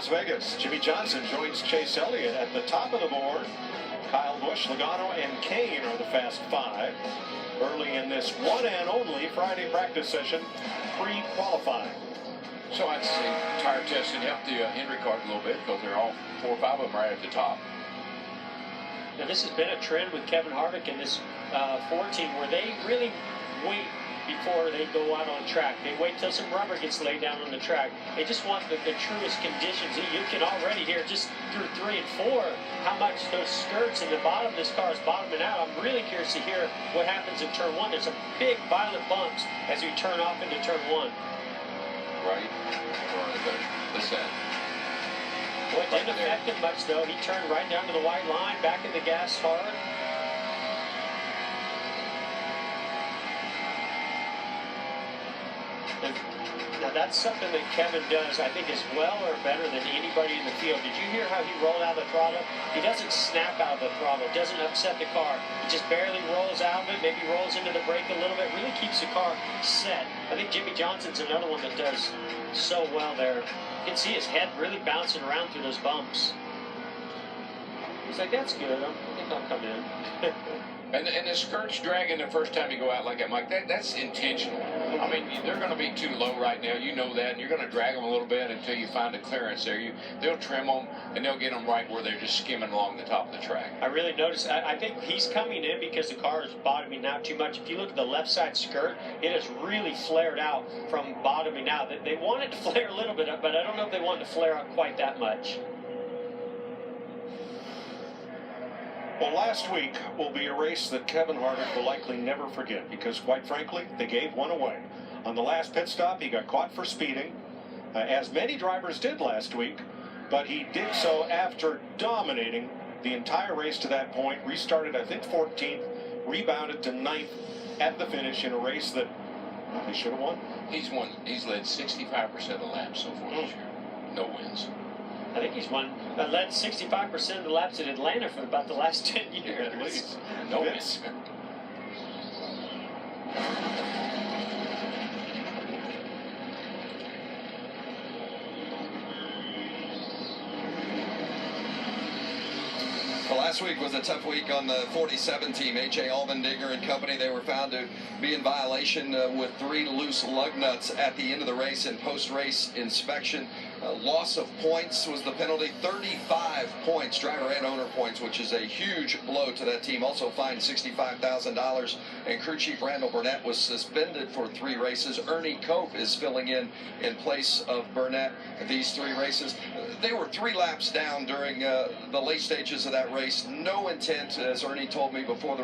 Las Vegas. Jimmy Johnson joins Chase Elliott at the top of the board. Kyle Busch, Logano, and Kane are the fast five. Early in this one and only Friday practice session, pre-qualifying. So I'd say tire testing helped the Henry cars a little bit because they're all 4 or 5 of them right at the top. Now this has been a trend with Kevin Harvick and this Ford team where they really wait before they go out on track. They wait till some rubber gets laid down on the track. They just want the truest conditions. You can already hear just through 3 and 4 how much those skirts in the bottom of this car is bottoming out. I'm really curious to hear what happens in turn 1. There's some big violent bumps as we turn off into turn 1. Right. Or the set. Well, it didn't affect him much, though. He turned right down to the white line, back in the gas hard. Now, that's something that Kevin does, I think, as well or better than anybody in the field. Did you hear how he rolled out of the throttle? He doesn't snap out of the throttle. It doesn't upset the car. He just barely rolls out of it, maybe rolls into the brake a little bit, really keeps the car set. I think Jimmy Johnson's another one that does so well there. You can see his head really bouncing around through those bumps. He's like, that's good. I think I'll come in. And the skirts dragging the first time you go out like that, Mike, that's intentional. I mean, they're going to be too low right now. You know that. And you're going to drag them a little bit until you find a clearance there. They'll trim them, and they'll get them right where they're just skimming along the top of the track. I really noticed. I think he's coming in because the car is bottoming out too much. If you look at the left side skirt, it has really flared out from bottoming out. They want it to flare a little bit, but I don't know if they want it to flare out quite that much. Well, last week will be a race that Kevin Harvick will likely never forget because, quite frankly, they gave one away. On the last pit stop, he got caught for speeding, as many drivers did last week, but he did so after dominating the entire race to that point, restarted, I think, 14th, rebounded to 9th at the finish in a race that he should have won. He's led 65% of the laps so far this year. No wins. I think he's led 65% of the laps in Atlanta for about the last 10 years. Yeah, at least. No wins. Well, last week was a tough week on the 47 team. A.J. Allmendinger and company, they were found to be in violation with 3 loose lug nuts at the end of the race in post-race inspection. Loss of points was the penalty, 35 points, driver and owner points, which is a huge blow to that team. Also fined $65,000, and crew chief Randall Burnett was suspended for 3 races. Ernie Cope is filling in place of Burnett these 3 races. They were 3 laps down during the late stages of that race. No intent, as Ernie told me before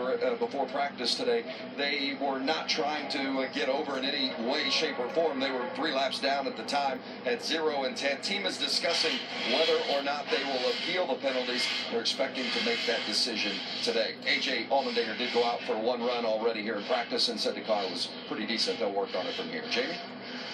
practice today. They were not trying to get over in any way, shape, or form. They were 3 laps down at the time, had 0 intent. Team is discussing whether or not they will appeal the penalties. They're expecting to make that decision today. A.J. Allmendinger did go out for 1 run already here in practice and said the car was pretty decent. They'll work on it from here. Jamie?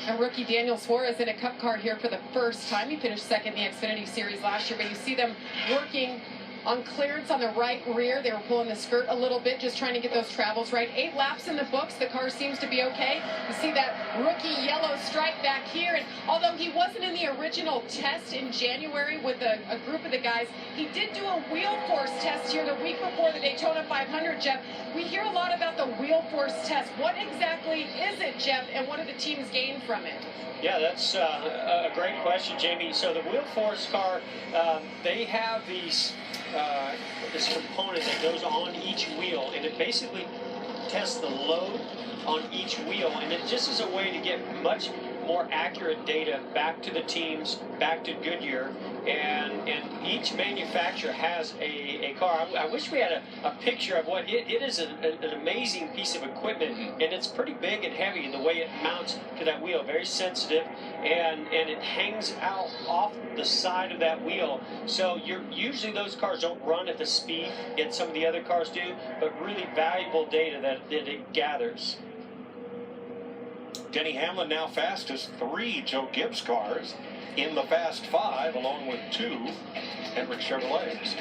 And rookie Daniel Suarez in a Cup car here for the first time. He finished second in the Xfinity Series last year, but you see them working on clearance on the right rear. They were pulling the skirt a little bit, just trying to get those travels right. 8 laps in the books. The car seems to be okay. You see that rookie yellow stripe back here. And although he wasn't in the original test in January with a group of the guys, he did do a wheel force test here the week before the Daytona 500, Jeff. We hear a lot about the wheel force test. What exactly is it, Jeff, and what do the teams gain from it? Yeah, that's a great question, Jamie. So the wheel force car, they have these this component that goes on each wheel, and it basically tests the load on each wheel, and it just is a way to get much more accurate data back to the teams, back to Goodyear, and each manufacturer has a car. I wish we had a picture of what it is. An amazing piece of equipment, and it's pretty big and heavy the way it mounts to that wheel, very sensitive, and it hangs out off the side of that wheel. So usually those cars don't run at the speed that some of the other cars do, but really valuable data that it gathers. Denny Hamlin now fastest 3 Joe Gibbs cars in the Fast 5, along with 2 Hendrick Chevrolets.